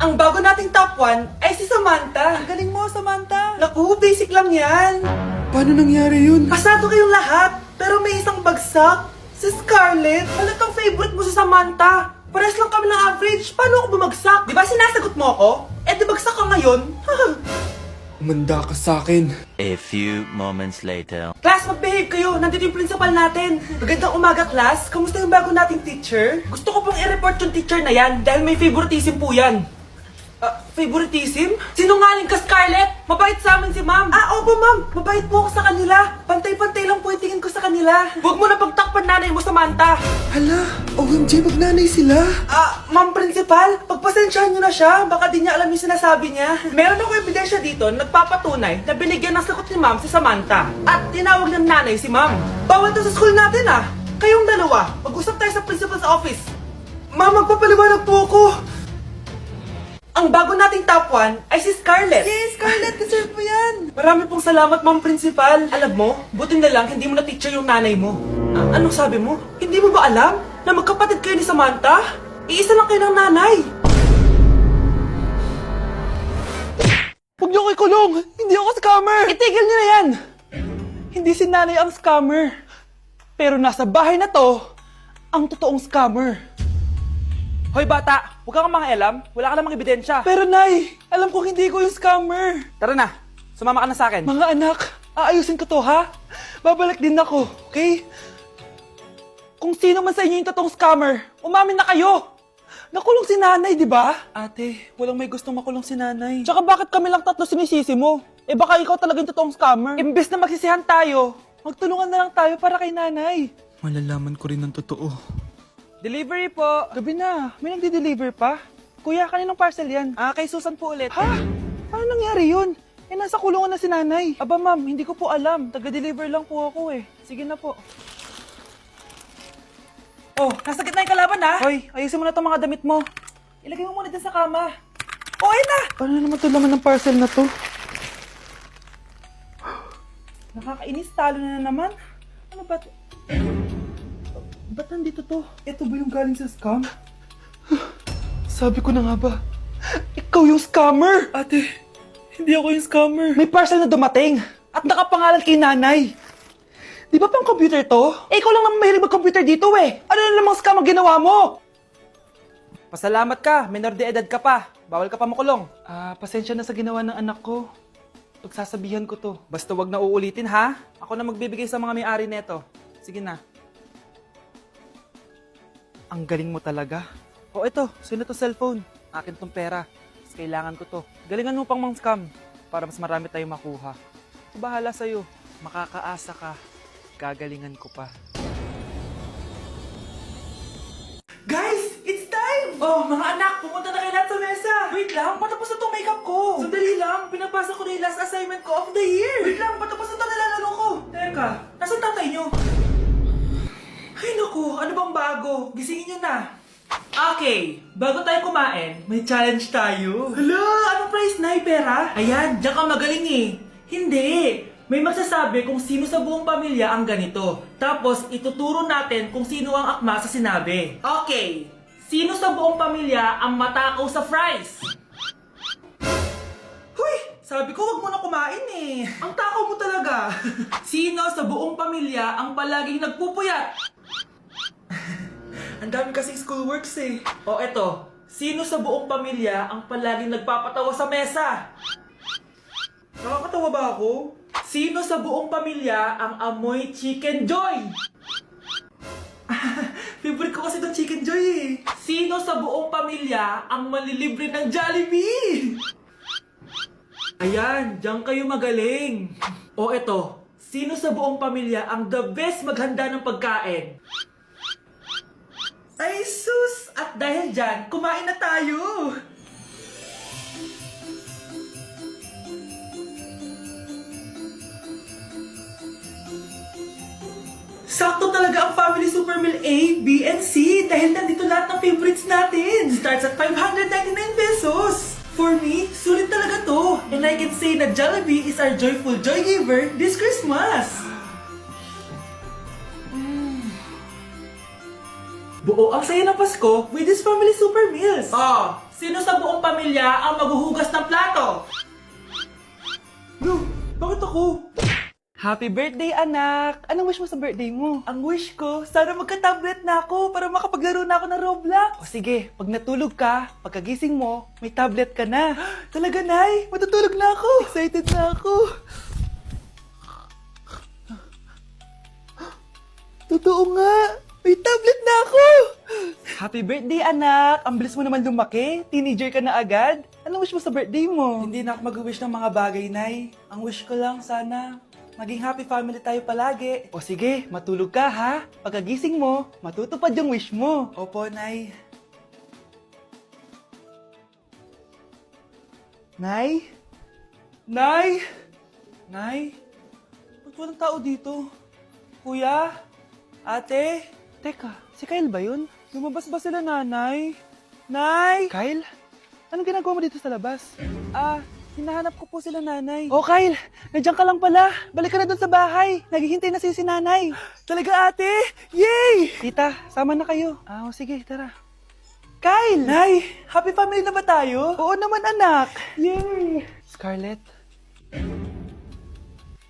Ang bago nating top 1 ay si Samantha. Ang galing mo, Samantha. Naku, basic lang yan. Paano nangyari yun? Pasado kayong lahat, pero may isang bagsak. Si Scarlett, halatang favorite mo si Samantha. Pares lang kami ng average, paano ako bumagsak? Di ba sinasagot mo ako? Eh di bagsak ka ngayon? Umanda ka sa akin. A few moments later. Class, mag-behave kayo. Nandito yung principal natin. Magandang umaga, class. Kamusta yung bago nating teacher? Gusto ko pong i-report yung teacher na yan dahil may favoritism po yan. Favoritism? Sinungaling ka, Scarlett! Mabait sa amin si ma'am. Opo, ma'am. Mabait po ako sa kanila. Pantay-pantay lang po yung tingin ko sa kanila. Huwag mo na pagtakpan nanay mo, Samantha. Hala, OMG, magnanay sila. Ma'am principal, pagpasensyahan niyo na siya. Baka di niya alam yung sinasabi niya. Meron ako ebidensya dito nagpapatunay na binigyan ng sagot ni ma'am si Samantha. At tinawag ng nanay si ma'am. Bawal to sa school natin Kayong dalawa, mag-usap tayo sa principal's office. Ma'am, magpapaliwanag po ako. Ang bago nating top 1 ay si Scarlett. Yes, Scarlett, deserve mo yan. Marami pong salamat, ma'am principal. Alam mo, buti na lang hindi mo na teacher yung nanay mo. Anong sabi mo? Hindi mo ba alam na magkapatid kayo ni Samantha? Iisa lang kayo ng nanay. Huwag niyo ko ikulong! Hindi ako scammer! Itigil niyo na yan! Hindi si nanay ang scammer. Pero nasa bahay na to, ang totoong scammer. Hoy bata, huwag kang mangialam. Wala ka namang ebidensya. Pero nay, alam ko hindi ko yung scammer. Tara na, sumama ka na sa akin. Mga anak, aayusin ko to ha? Babalik din ako, okay? Kung sino man sa inyo yung totoong scammer, umamin na kayo! Nakulong si nanay, di ba? Ate, walang may gustong makulong si nanay. Tsaka bakit kami lang tatlo sinisisi mo? Eh baka ikaw talaga yung totoong scammer. Imbes na magsisihan tayo, magtulungan na lang tayo para kay nanay. Malalaman ko rin ng totoo. Delivery po. Gabi na. May nagde-deliver pa? Kuya, kaninong parcel yan? Kay Susan po ulit. Ha? Paano nangyari yun? Eh, nasa kulungan na si nanay. Aba ma'am, hindi ko po alam. Taga-deliver lang po ako eh. Sige na po. Oh, nasa gitna yung kalaban ha? Hoy, ayusin mo na itong mga damit mo. Ilagay mo muna dyan sa kama. Oh, ayun na! Paano naman ito laman ng parcel na to? Nakakainis, talo na naman. Ano ba? Ba't nandito to? Ito ba yung galing sa scam? Sabi ko na nga ba, ikaw yung scammer! Ate, hindi ako yung scammer. May parcel na dumating at nakapangalan kay nanay. Di ba pang computer to? Eh, ikaw lang naman mahilig mag-computer dito eh. Ano na namang scam ang ginawa mo? Pasalamat ka, menor de edad ka pa. Bawal ka pa makulong. Pasensya na sa ginawa ng anak ko. Pagsasabihan ko to. Basta wag na uulitin ha. Ako na magbibigay sa mga may-ari neto. Sige na. Ang galing mo talaga. O ito, sino to cellphone? Akin tong pera. Mas kailangan ko to. Galingan mo pang mang scam para mas marami tayong makuha. Bahala sa'yo. Makakaasa ka. Gagalingan ko pa. Guys! It's time! Oh, mga anak! Pumunta na kayo lahat sa mesa! Wait lang! Patapos na tong makeup ko! Sandali lang! Pinapasa ko na yung last assignment ko of the year! Wait lang! Patapos na ito nilalaro ko! Teka, nasan tatay nyo? Ay naku, ano bang bago? Gisingin nyo na! Okay, bago tayo kumain, may challenge tayo. Hala, anong prize na? Pera? Ayan, diyan ka magaling eh. Hindi! May magsasabi kung sino sa buong pamilya ang ganito. Tapos, ituturo natin kung sino ang akma sa sinabi. Okay, sino sa buong pamilya ang matakaw sa fries? Huy! Sabi ko, wag mo na kumain eh. Ang takaw mo talaga. Sino sa buong pamilya ang palaging nagpupuyat? Ang dami kasing schoolworks eh. O eto, sino sa buong pamilya ang palaging nagpapatawa sa mesa? Nakakatawa ba ako? Sino sa buong pamilya ang amoy chicken joy? Favorite ko kasi itong chicken joy eh. Sino sa buong pamilya ang malilibre ng Jollibee? Ayan, diyan kayo magaling. O eto, sino sa buong pamilya ang the best maghanda ng pagkain? Ay sus! At dahil dyan, kumain na tayo! Sakto talaga ang Family Super Meal A, B, and C dahil nandito lahat ng favorites natin. Starts at 599 pesos. For me, sulit talaga to. And I can say na Jollibee is our joyful joy giver this Christmas. Buo ang saya ng Pasko with this Family Super Meals. Sino sa buong pamilya ang maghuhugas ng plato? No, bakit ako? Happy birthday, anak! Anong wish mo sa birthday mo? Ang wish ko, sana magka-tablet na ako para makapaglaro na ako ng Roblox. O sige, pag natulog ka, pagkagising mo, may tablet ka na. Talaga, Nay? Matutulog na ako. Excited na ako. Totoo nga! May tablet na ako! Happy birthday, anak! Ang bilis mo naman lumaki. Teenager ka na agad. Anong wish mo sa birthday mo? Hindi na ako mag-wish ng mga bagay, Nay. Ang wish ko lang, sana maging happy family tayo palagi. O sige, matulog ka, ha? Pagkagising mo, matutupad yung wish mo. Opo, Nay. Nay? Nay? Nay? Ba't walang tao dito? Kuya? Ate? Teka, si Kyle ba yun? Lumabas ba sila, nanay? Nay! Kyle? Anong ginagawa mo dito sa labas? Hinahanap ko po sila, nanay. Oh, Kyle! Nandiyan ka lang pala. Balik ka na dun sa bahay. Naghihintay na si nanay. Talaga, ate? Yay! Tita, sama na kayo. Sige, tara. Kyle! Nay! Happy family na ba tayo? Oo naman, anak. Yay! Scarlett?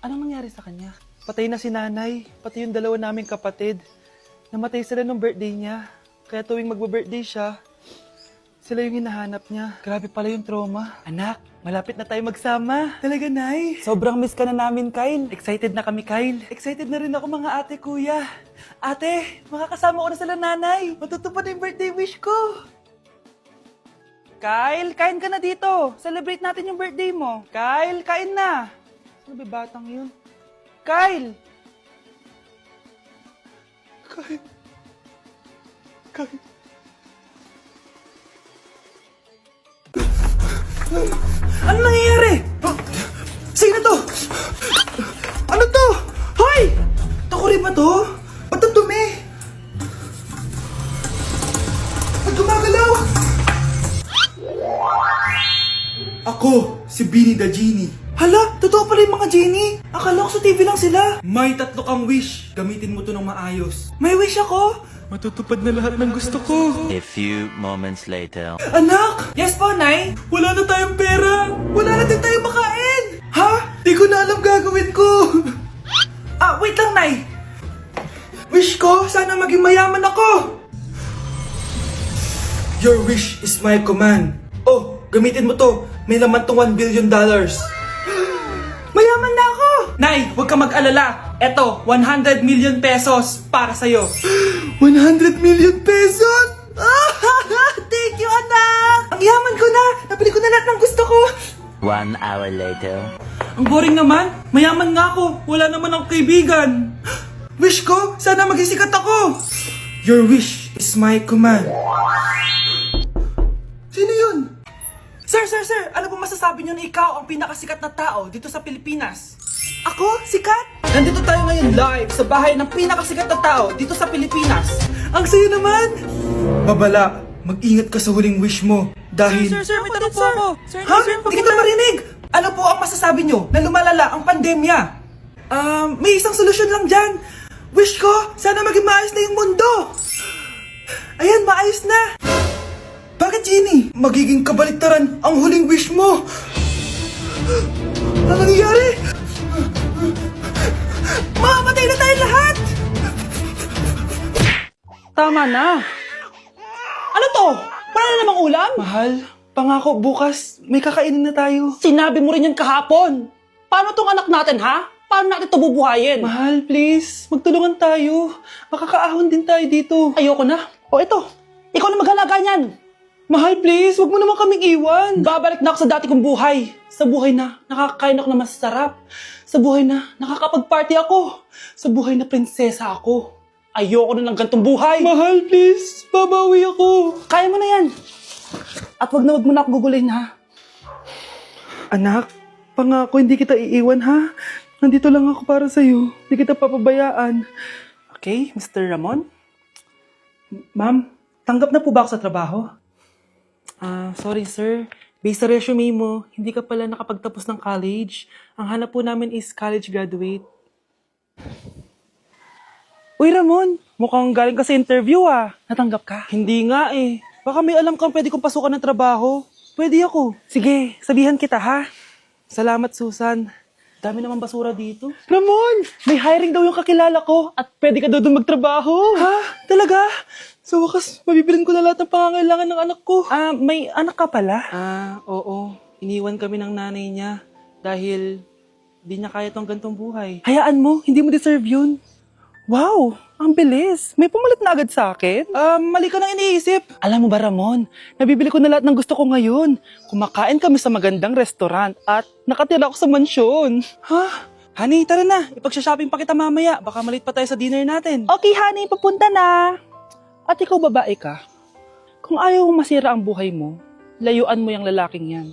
Anong nangyari sa kanya? Patay na si nanay, pati yung dalawa naming kapatid. Namatay sila nung birthday niya. Kaya tuwing magbe-birthday siya, sila yung hinahanap niya. Grabe pala yung trauma. Anak, malapit na tayo magsama. Talaga, Nay. Sobrang miss ka na namin, Kyle. Excited na kami, Kyle. Excited na rin ako, mga ate, kuya. Ate, makakasama ko na sila, nanay. Matutupad na yung birthday wish ko. Kyle, kain ka na dito. Celebrate natin yung birthday mo. Kyle, kain na. Sino ba batang yun? Kyle! Kyle! Kyle! Ano nangyayari? Sino to? Ano to? Hoy! Takuri ba to? Ba't ang dumi? Ba't gumagalaw? Ako, si Beanie the Genie. Hala, totoo pala yung mga genie. Akala ko sa TV lang sila. May 3 kang wish. Gamitin mo to ng maayos. May wish ako? Matutupad na lahat ng gusto ko. A few moments later. Anak! Yes po, Nay? Wala na tayong pera. Wala na din tayong makain. Ha? Di ko na alam gagawin ko. Wait lang, Nay. Wish ko, sana maging mayaman ako. Your wish is my command. Oh, gamitin mo to. May laman tong $1 billion. Mayaman na ako! Nay, huwag ka mag-alala. Eto, 100 million pesos para sa'yo. 100 million pesos? Thank you, anak! Ang yaman ko na! Nabili ko na lahat ng gusto ko! 1 hour later. Ang boring naman. Mayaman nga ako. Wala naman akong kaibigan. Wish ko, sana maging sikat ako. Your wish is my command. Sino yun? Sir! Ano po masasabi niyo na ikaw ang pinakasikat na tao dito sa Pilipinas? Ako? Sikat? Nandito tayo ngayon live sa bahay ng pinakasikat na tao dito sa Pilipinas. Ang sayo naman! Babala, mag-ingat ka sa huling wish mo dahil... Sir, may tanong po ako. Sir, Ha? Hindi kita marinig! Ano po ang masasabi niyo na lumalala ang pandemya? May isang solusyon lang dyan. Wish ko, sana maging maayos na yung mundo. Ayan, maayos na. Bakit, Genie? Magiging kabaliktaran ang huling wish mo. Ano nangyayari? Mamamatay na tayo lahat! Tama na. Ano to? Para na namang ulam? Mahal, pangako bukas may kakainin na tayo. Sinabi mo rin yan kahapon. Paano tong anak natin, ha? Paano natin ito bubuhayin? Mahal, please. Magtulungan tayo. Makakaahon din tayo dito. Ayoko na. O ito, ikaw na maghalaga niyan. Mahal, please. Huwag mo naman kaming iwan. Babalik na ako sa dati kong buhay. Sa buhay na nakakakain ako ng masarap. Sa buhay na nakakapag-party ako. Sa buhay na prinsesa ako. Ayoko na ng gantong buhay. Mahal, please. Babawi ako. Kaya mo na yan. At wag mo na ako gugulin, ha? Anak, pangako hindi kita iiwan, ha? Nandito lang ako para sa'yo. Hindi kita papabayaan. Okay, Mr. Ramon? Ma'am, tanggap na po ba ako sa trabaho? Sorry sir. Based sa resume mo, hindi ka pala nakapagtapos ng college. Ang hanap po namin is college graduate. Uy Ramon, mukhang galing ka sa interview ah. Natanggap ka? Hindi nga eh. Baka may alam kang pwede kong pasukan ng trabaho. Pwede ako. Sige, sabihan kita ha. Salamat, Susan. Dami naman basura dito. Ramon, may hiring daw yung kakilala ko at pwede ka daw doon magtrabaho. Ha? Talaga? Sa wakas, mabibilin ko na lahat ng pangangailangan ng anak ko. May anak ka pala? Oo. Iniwan kami ng nanay niya dahil di niya kaya tong gantong buhay. Hayaan mo, hindi mo deserve yun. Wow, ang bilis. May pumalit na agad sa akin. Mali ka nang iniisip. Alam mo ba, Ramon, nabibili ko na lahat ng gusto ko ngayon. Kumakain kami sa magandang restaurant at nakatira ako sa mansyon. Ha? Honey, tara na. Ipag-shopping pa kita mamaya. Baka malit pa tayo sa dinner natin. Okay, honey, papunta na. At ikaw, babae ka. Kung ayaw mong masira ang buhay mo, layuan mo yung lalaking yan.